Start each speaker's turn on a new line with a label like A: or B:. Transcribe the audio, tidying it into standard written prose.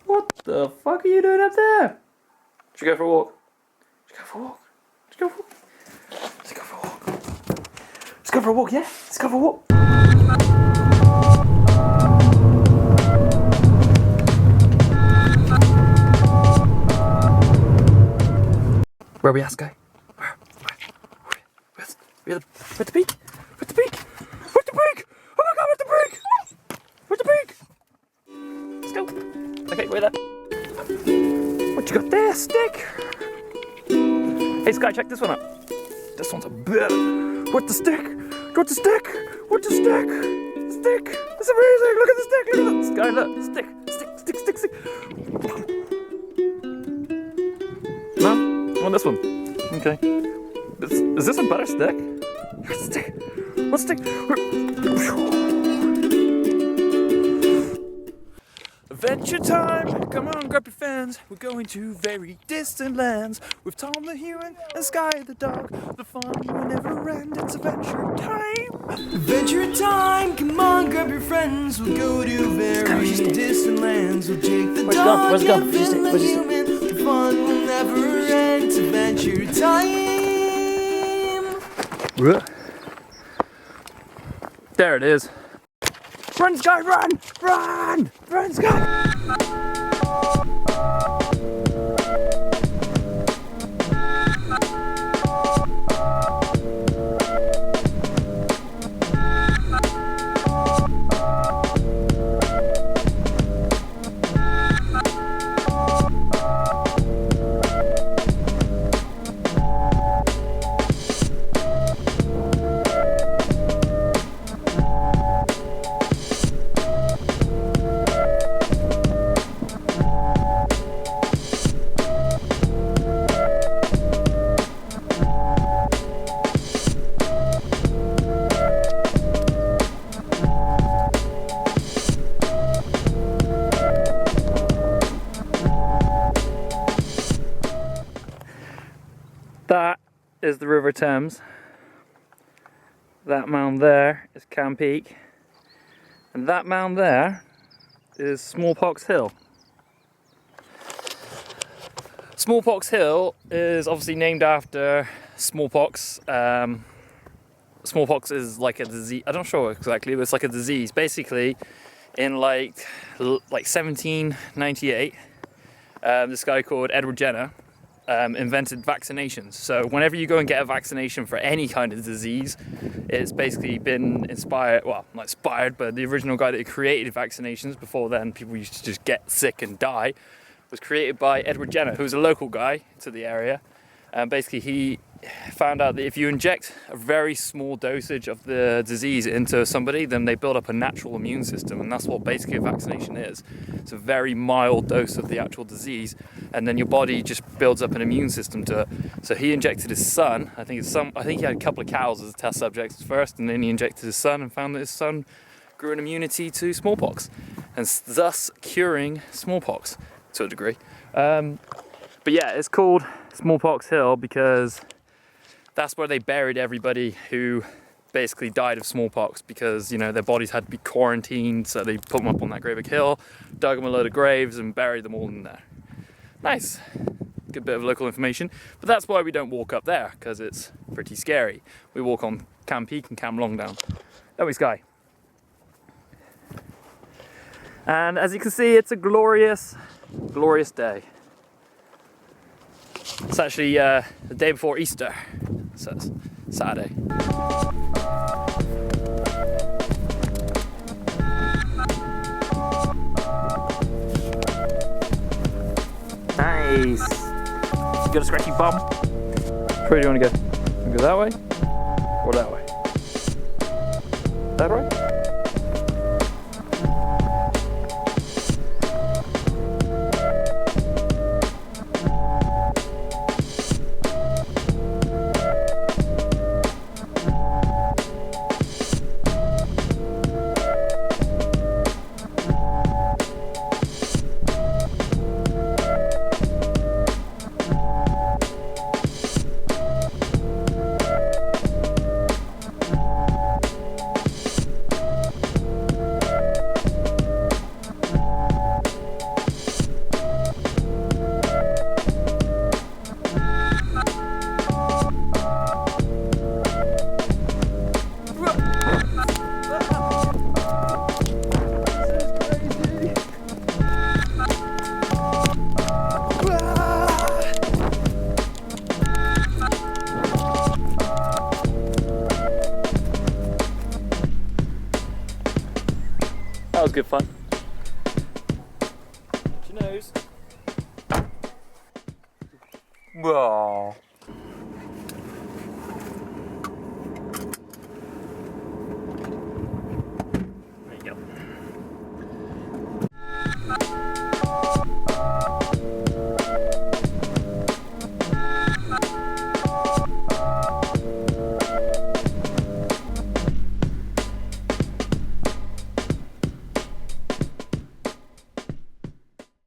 A: What the fuck are you doing up there? Should we go for a walk? Should we go for a walk? Should we go for a walk? Let's go for a walk. Let's go for a walk, yeah? Let's go for a walk. Where are we at, Sky? We're at the peak? We're at the peak? We're at the peak! Oh my god, we're at the peak! We're at the peak! Let's go. Okay, we're there. What you got there, stick? Hey Sky, check this one out. This one's a bit. What the stick? What the stick? What the stick? Stick! That's amazing! Look at the stick! Look at that! Sky, look! Stick! Stick! Stick! Stick! No? I want this one. Okay. Is this a better stick? What's the stick? What's the stick? Adventure time! Come on, grab your fans. We're going to very distant lands with Tom the human and Sky the dog. The fun will never end. It's adventure time!
B: Adventure time! Come on, grab your friends. We'll go to very distant lands with Jake the dog.
A: Where's it gone?
B: And Finn the human. The fun will never end. It's adventure time!
A: There it is. Run, Sky, run! Run! Run, Sky! That is the River Thames. That mound there is Cam Peak. And that mound there is Smallpox Hill. Smallpox Hill is obviously named after smallpox. Smallpox is like a disease, I'm not sure exactly, but it's like a disease. Basically, in like 1798, this guy called Edward Jenner invented vaccinations. So whenever you go and get a vaccination for any kind of disease, it's basically been inspired, well, not inspired, but the original guy that created vaccinations, before then people used to just get sick and die, was created by Edward Jenner, who was a local guy to the area. And basically he found out that if you inject a very small dosage of the disease into somebody, then they build up a natural immune system, and that's what basically a vaccination is. It's a very mild dose of the actual disease, and then your body just builds up an immune system to it. So he injected his son. I think he had a couple of cows as test subjects first, and then he injected his son and found that his son grew an immunity to smallpox, and thus curing smallpox to a degree. But yeah, it's called Smallpox Hill because that's where they buried everybody who basically died of smallpox, because, you know, their bodies had to be quarantined, so they put them up on that great big hill, dug them a load of graves and buried them all in there. Nice. Good bit of local information. But that's why we don't walk up there, because it's pretty scary. We walk on Cam Peak and Cam Longdown. There we Sky. And as you can see, it's a glorious, glorious day. It's actually the day before Easter, so it's Saturday. Nice. You got a scratchy bum? Where do you want to go? You go that way or that way? That way? your nose.
C: Whoa.